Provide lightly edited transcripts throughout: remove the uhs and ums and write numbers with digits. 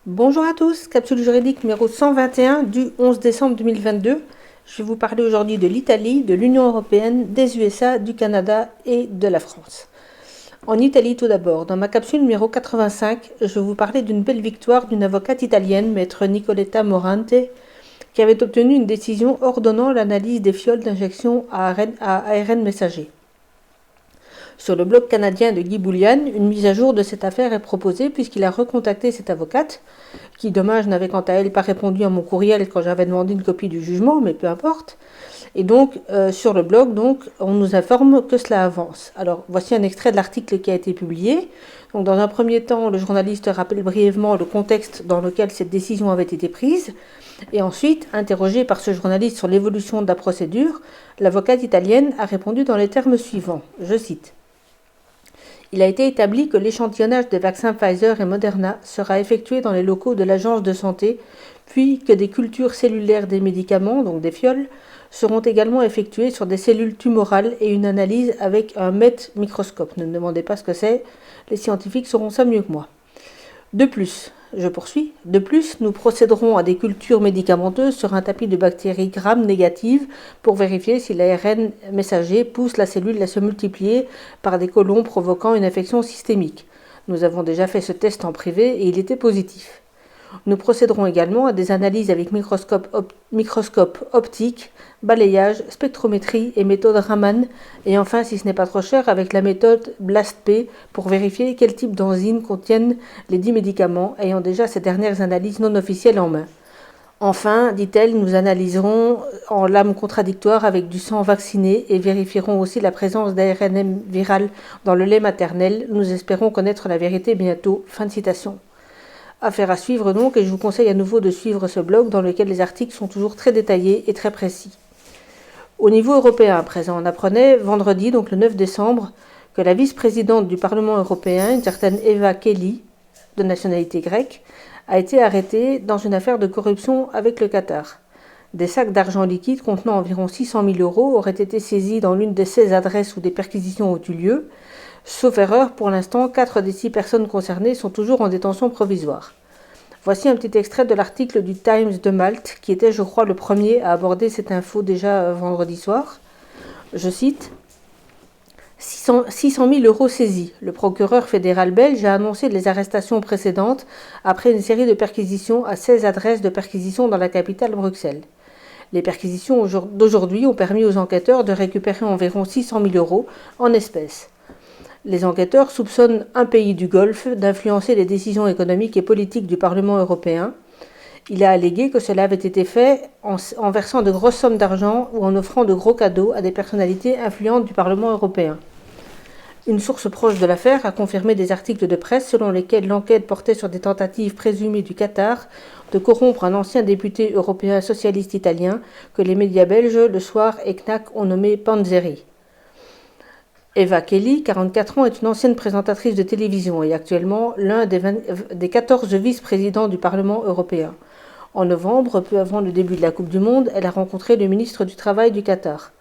Bonjour à tous, capsule juridique numéro 121 du 11 décembre 2022. Je vais vous parler aujourd'hui de l'Italie, de l'Union européenne, des USA, du Canada et de la France. En Italie tout d'abord, dans ma capsule numéro 85, je vais vous parler d'une belle victoire d'une avocate italienne, maître Nicoletta Morante, qui avait obtenu une décision ordonnant l'analyse des fioles d'injection à ARN messager. Sur le blog canadien de Guy Boulian, une mise à jour de cette affaire est proposée puisqu'il a recontacté cette avocate, qui, dommage, n'avait quant à elle pas répondu à mon courriel quand j'avais demandé une copie du jugement, mais peu importe. Et donc, sur le blog, on nous informe que cela avance. Alors, voici un extrait de l'article qui a été publié. Donc, dans un premier temps, le journaliste rappelle brièvement le contexte dans lequel cette décision avait été prise. Et ensuite, interrogé par ce journaliste sur l'évolution de la procédure, l'avocate italienne a répondu dans les termes suivants. Je cite. Il a été établi que l'échantillonnage des vaccins Pfizer et Moderna sera effectué dans les locaux de l'agence de santé, puis que des cultures cellulaires des médicaments, donc des fioles, seront également effectuées sur des cellules tumorales et une analyse avec un MET microscope. Ne me demandez pas ce que c'est, les scientifiques sauront ça mieux que moi. De plus, nous procéderons à des cultures médicamenteuses sur un tapis de bactéries Gram négatives pour vérifier si l'ARN messager pousse la cellule à se multiplier par des côlons provoquant une infection systémique. Nous avons déjà fait ce test en privé et il était positif. Nous procéderons également à des analyses avec microscope optique, balayage, spectrométrie et méthode Raman, et enfin, si ce n'est pas trop cher, avec la méthode BLAST-P pour vérifier quel type d'enzymes contiennent les 10 médicaments, ayant déjà ces dernières analyses non officielles en main. Enfin, dit-elle, nous analyserons en lames contradictoires avec du sang vacciné et vérifierons aussi la présence d'ARN viral dans le lait maternel. Nous espérons connaître la vérité bientôt. Fin de citation. Affaire à suivre donc, et je vous conseille à nouveau de suivre ce blog dans lequel les articles sont toujours très détaillés et très précis. Au niveau européen à présent, on apprenait vendredi, donc le 9 décembre, que la vice-présidente du Parlement européen, une certaine Eva Kaili, de nationalité grecque, a été arrêtée dans une affaire de corruption avec le Qatar. Des sacs d'argent liquide contenant environ 600 000 euros auraient été saisis dans l'une des 16 adresses où des perquisitions ont eu lieu. Sauf erreur, pour l'instant, 4 des 6 personnes concernées sont toujours en détention provisoire. Voici un petit extrait de l'article du Times de Malte, qui était, je crois, le premier à aborder cette info déjà vendredi soir. Je cite « 600 000 euros saisis. Le procureur fédéral belge a annoncé les arrestations précédentes après une série de perquisitions à 16 adresses de perquisition dans la capitale Bruxelles. Les perquisitions d'aujourd'hui ont permis aux enquêteurs de récupérer environ 600 000 euros en espèces. Les enquêteurs soupçonnent un pays du Golfe d'influencer les décisions économiques et politiques du Parlement européen. Il a allégué que cela avait été fait en versant de grosses sommes d'argent ou en offrant de gros cadeaux à des personnalités influentes du Parlement européen. Une source proche de l'affaire a confirmé des articles de presse selon lesquels l'enquête portait sur des tentatives présumées du Qatar de corrompre un ancien député européen socialiste italien que les médias belges, Le Soir et Knack ont nommé Panzeri. Eva Kaili, 44 ans, est une ancienne présentatrice de télévision et actuellement l'un des 14 vice-présidents du Parlement européen. En novembre, peu avant le début de la Coupe du Monde, elle a rencontré le ministre du Travail du Qatar.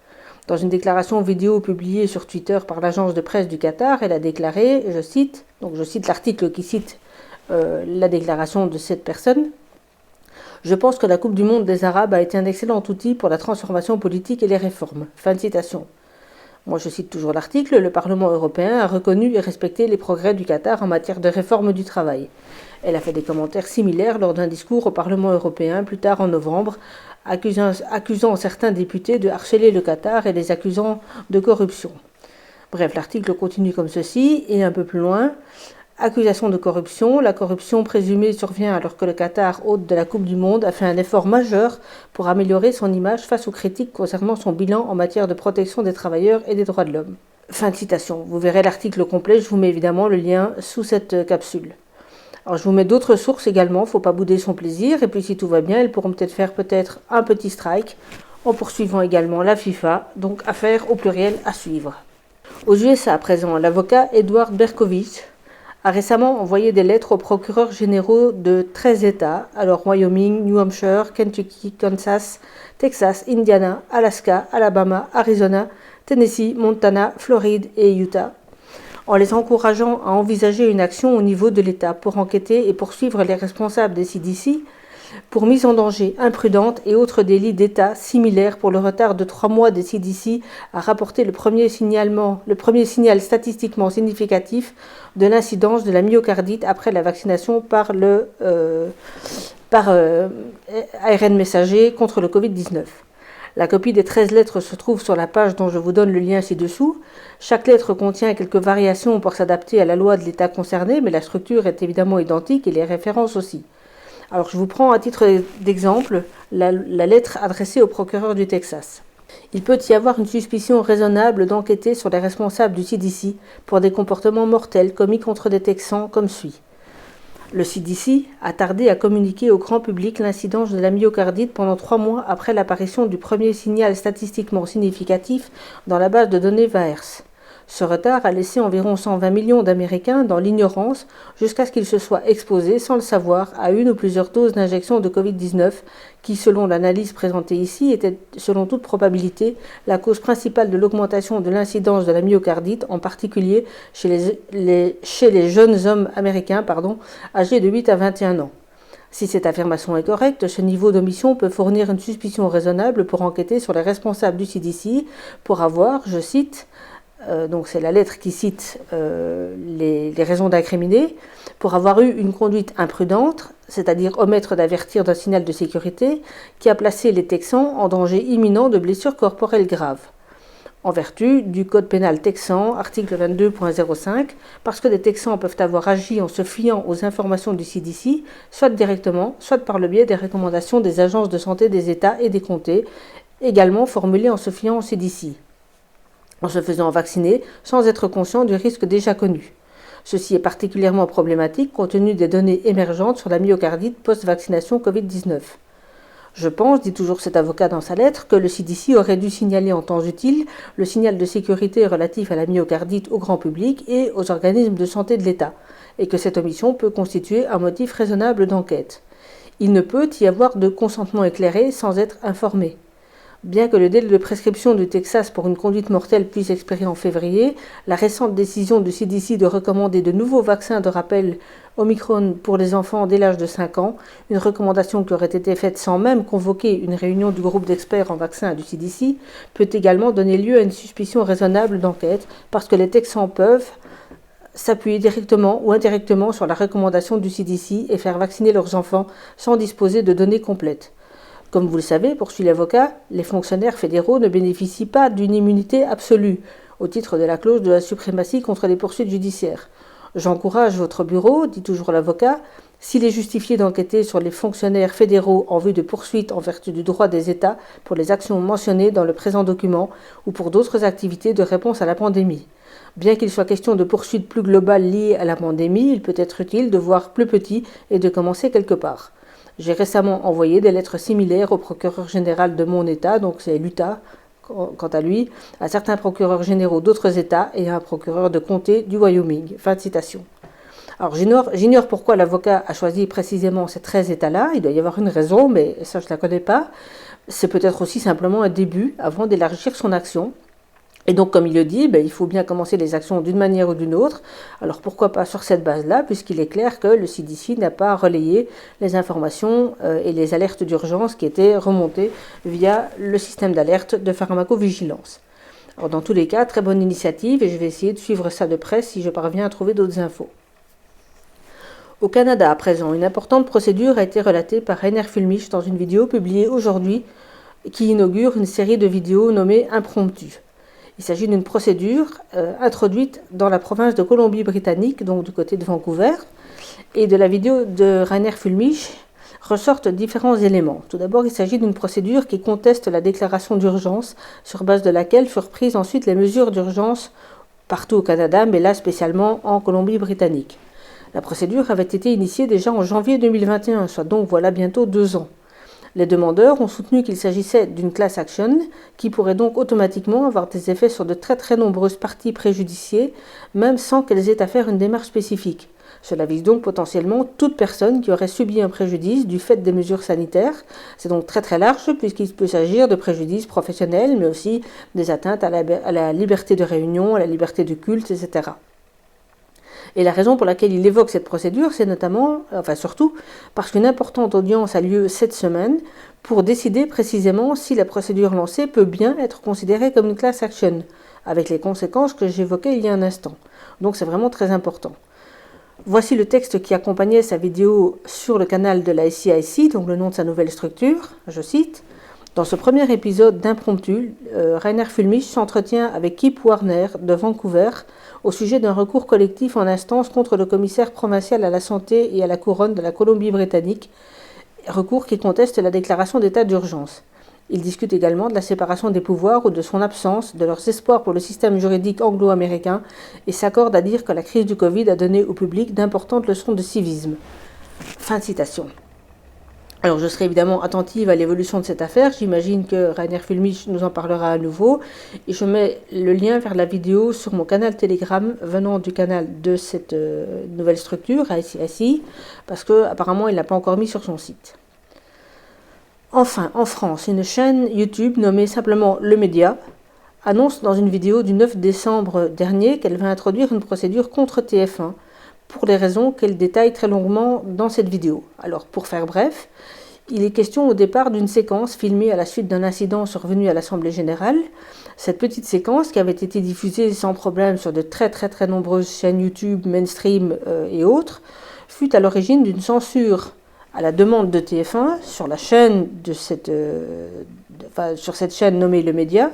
Dans une déclaration vidéo publiée sur Twitter par l'agence de presse du Qatar, elle a déclaré, je cite l'article qui cite la déclaration de cette personne, « Je pense que la Coupe du Monde des Arabes a été un excellent outil pour la transformation politique et les réformes. » Fin de citation. Moi, je cite toujours l'article, le Parlement européen a reconnu et respecté les progrès du Qatar en matière de réforme du travail. Elle a fait des commentaires similaires lors d'un discours au Parlement européen plus tard en novembre, accusant certains députés de harceler le Qatar et les accusant de corruption. Bref, l'article continue comme ceci, et un peu plus loin. Accusation de corruption. La corruption présumée survient alors que le Qatar, hôte de la Coupe du Monde, a fait un effort majeur pour améliorer son image face aux critiques concernant son bilan en matière de protection des travailleurs et des droits de l'homme. Fin de citation. Vous verrez l'article complet, je vous mets évidemment le lien sous cette capsule. Alors je vous mets d'autres sources également, faut pas bouder son plaisir, et puis si tout va bien, elles pourront peut-être faire un petit strike, en poursuivant également la FIFA, donc affaire au pluriel à suivre. Aux USA à présent, l'avocat Edward Berkowitz a récemment envoyé des lettres aux procureurs généraux de 13 États, alors Wyoming, New Hampshire, Kentucky, Kansas, Texas, Indiana, Alaska, Alabama, Arizona, Tennessee, Montana, Floride et Utah, en les encourageant à envisager une action au niveau de l'État pour enquêter et poursuivre les responsables des CDC pour mise en danger imprudente et autres délits d'État similaires pour le retard de 3 mois des CDC à rapporter le premier signal statistiquement significatif de l'incidence de la myocardite après la vaccination par ARN messager contre le Covid-19. La copie des 13 lettres se trouve sur la page dont je vous donne le lien ci-dessous. Chaque lettre contient quelques variations pour s'adapter à la loi de l'État concerné, mais la structure est évidemment identique et les références aussi. Alors je vous prends à titre d'exemple la lettre adressée au procureur du Texas. Il peut y avoir une suspicion raisonnable d'enquêter sur les responsables du CDC pour des comportements mortels commis contre des Texans comme suit. Le CDC a tardé à communiquer au grand public l'incidence de la myocardite pendant 3 mois après l'apparition du premier signal statistiquement significatif dans la base de données VAERS. Ce retard a laissé environ 120 millions d'Américains dans l'ignorance jusqu'à ce qu'ils se soient exposés sans le savoir à une ou plusieurs doses d'injection de Covid-19 qui, selon l'analyse présentée ici, était selon toute probabilité la cause principale de l'augmentation de l'incidence de la myocardite, en particulier chez les jeunes hommes américains âgés de 8 à 21 ans. Si cette affirmation est correcte, ce niveau d'omission peut fournir une suspicion raisonnable pour enquêter sur les responsables du CDC pour avoir, je cite, donc c'est la lettre qui cite les raisons d'incriminer, pour avoir eu une conduite imprudente, c'est-à-dire omettre d'avertir d'un signal de sécurité, qui a placé les Texans en danger imminent de blessures corporelles graves. En vertu du Code pénal texan, article 22.05, parce que les Texans peuvent avoir agi en se fiant aux informations du CDC, soit directement, soit par le biais des recommandations des agences de santé des États et des comtés, également formulées en se fiant au CDC, en se faisant vacciner sans être conscient du risque déjà connu. Ceci est particulièrement problématique compte tenu des données émergentes sur la myocardite post-vaccination Covid-19. Je pense, dit toujours cet avocat dans sa lettre, que le CDC aurait dû signaler en temps utile le signal de sécurité relatif à la myocardite au grand public et aux organismes de santé de l'État, et que cette omission peut constituer un motif raisonnable d'enquête. Il ne peut y avoir de consentement éclairé sans être informé. Bien que le délai de prescription du Texas pour une conduite mortelle puisse expirer en février, la récente décision du CDC de recommander de nouveaux vaccins de rappel Omicron pour les enfants dès l'âge de 5 ans, une recommandation qui aurait été faite sans même convoquer une réunion du groupe d'experts en vaccins du CDC, peut également donner lieu à une suspicion raisonnable d'enquête parce que les Texans peuvent s'appuyer directement ou indirectement sur la recommandation du CDC et faire vacciner leurs enfants sans disposer de données complètes. Comme vous le savez, poursuit l'avocat, les fonctionnaires fédéraux ne bénéficient pas d'une immunité absolue, au titre de la clause de la suprématie contre les poursuites judiciaires. J'encourage votre bureau, dit toujours l'avocat, s'il est justifié d'enquêter sur les fonctionnaires fédéraux en vue de poursuites en vertu du droit des États pour les actions mentionnées dans le présent document ou pour d'autres activités de réponse à la pandémie. Bien qu'il soit question de poursuites plus globales liées à la pandémie, il peut être utile de voir plus petit et de commencer quelque part. J'ai récemment envoyé des lettres similaires au procureur général de mon État, donc c'est l'Utah, quant à lui, à certains procureurs généraux d'autres États et à un procureur de comté du Wyoming. Fin de citation. Alors j'ignore pourquoi l'avocat a choisi précisément ces 13 États-là, il doit y avoir une raison, mais ça je ne la connais pas. C'est peut-être aussi simplement un début avant d'élargir son action. Et donc, comme il le dit, il faut bien commencer les actions d'une manière ou d'une autre. Alors, pourquoi pas sur cette base-là, puisqu'il est clair que le CDC n'a pas relayé les informations et les alertes d'urgence qui étaient remontées via le système d'alerte de pharmacovigilance. Alors, dans tous les cas, très bonne initiative et je vais essayer de suivre ça de près si je parviens à trouver d'autres infos. Au Canada, à présent, une importante procédure a été relatée par Rainer Fulmich dans une vidéo publiée aujourd'hui qui inaugure une série de vidéos nommée Impromptu. Il s'agit d'une procédure introduite dans la province de Colombie-Britannique, donc du côté de Vancouver, et de la vidéo de Rainer Fulmich ressortent différents éléments. Tout d'abord, il s'agit d'une procédure qui conteste la déclaration d'urgence, sur base de laquelle furent prises ensuite les mesures d'urgence partout au Canada, mais là spécialement en Colombie-Britannique. La procédure avait été initiée déjà en janvier 2021, soit donc voilà bientôt 2 ans. Les demandeurs ont soutenu qu'il s'agissait d'une class action qui pourrait donc automatiquement avoir des effets sur de très très nombreuses parties préjudiciées, même sans qu'elles aient à faire une démarche spécifique. Cela vise donc potentiellement toute personne qui aurait subi un préjudice du fait des mesures sanitaires. C'est donc très très large puisqu'il peut s'agir de préjudices professionnels, mais aussi des atteintes à la liberté de réunion, à la liberté de culte, etc. Et la raison pour laquelle il évoque cette procédure, c'est notamment, enfin surtout, parce qu'une importante audience a lieu cette semaine pour décider précisément si la procédure lancée peut bien être considérée comme une class action, avec les conséquences que j'évoquais il y a un instant. Donc c'est vraiment très important. Voici le texte qui accompagnait sa vidéo sur le canal de la SCIC, donc le nom de sa nouvelle structure, je cite. Dans ce premier épisode d'Impromptu, Rainer Fulmich s'entretient avec Kip Warner de Vancouver au sujet d'un recours collectif en instance contre le commissaire provincial à la santé et à la couronne de la Colombie-Britannique, recours qui conteste la déclaration d'état d'urgence. Il discute également de la séparation des pouvoirs ou de son absence, de leurs espoirs pour le système juridique anglo-américain et s'accorde à dire que la crise du Covid a donné au public d'importantes leçons de civisme. Fin de citation. Alors je serai évidemment attentive à l'évolution de cette affaire, j'imagine que Rainer Fulmich nous en parlera à nouveau, et je mets le lien vers la vidéo sur mon canal Telegram venant du canal de cette nouvelle structure, ICIC, parce qu'apparemment il ne l'a pas encore mis sur son site. Enfin, en France, une chaîne YouTube nommée simplement Le Média annonce dans une vidéo du 9 décembre dernier qu'elle va introduire une procédure contre TF1, pour les raisons qu'elle détaille très longuement dans cette vidéo. Alors, pour faire bref, il est question au départ d'une séquence filmée à la suite d'un incident survenu à l'Assemblée générale. Cette petite séquence, qui avait été diffusée sans problème sur de très nombreuses chaînes YouTube, mainstream et autres, fut à l'origine d'une censure à la demande de TF1 sur la chaîne sur cette chaîne nommée Le Média,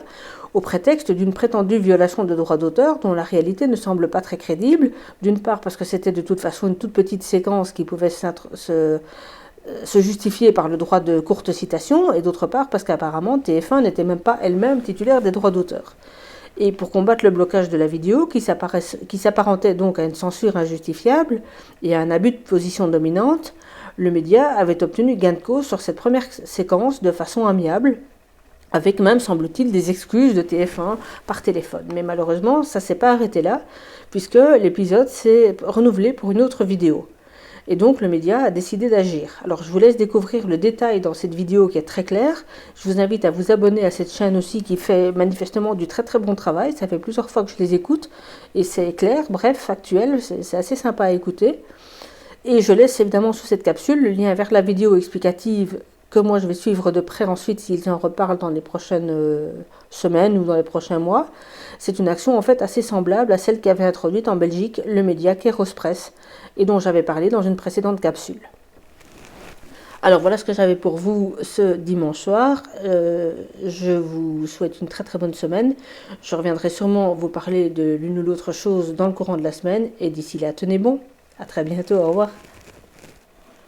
au prétexte d'une prétendue violation de droits d'auteur dont la réalité ne semble pas très crédible, d'une part parce que c'était de toute façon une toute petite séquence qui pouvait se justifier par le droit de courte citation, et d'autre part parce qu'apparemment TF1 n'était même pas elle-même titulaire des droits d'auteur. Et pour combattre le blocage de la vidéo, qui s'apparentait donc à une censure injustifiable et à un abus de position dominante, Le Média avait obtenu gain de cause sur cette première séquence de façon amiable, avec même, semble-t-il, des excuses de TF1 par téléphone. Mais malheureusement, ça ne s'est pas arrêté là, puisque l'épisode s'est renouvelé pour une autre vidéo. Et donc, Le Média a décidé d'agir. Alors, je vous laisse découvrir le détail dans cette vidéo qui est très claire. Je vous invite à vous abonner à cette chaîne aussi qui fait manifestement du très bon travail. Ça fait plusieurs fois que je les écoute et c'est clair, bref, factuel, c'est assez sympa à écouter. Et je laisse évidemment sous cette capsule le lien vers la vidéo explicative que moi je vais suivre de près ensuite s'ils en reparlent dans les prochaines semaines ou dans les prochains mois. C'est une action en fait assez semblable à celle qu'avait introduite en Belgique le média Kairos Press et dont j'avais parlé dans une précédente capsule. Alors voilà ce que j'avais pour vous ce dimanche soir. Je vous souhaite une très bonne semaine. Je reviendrai sûrement vous parler de l'une ou l'autre chose dans le courant de la semaine et d'ici là tenez bon. À très bientôt, au revoir.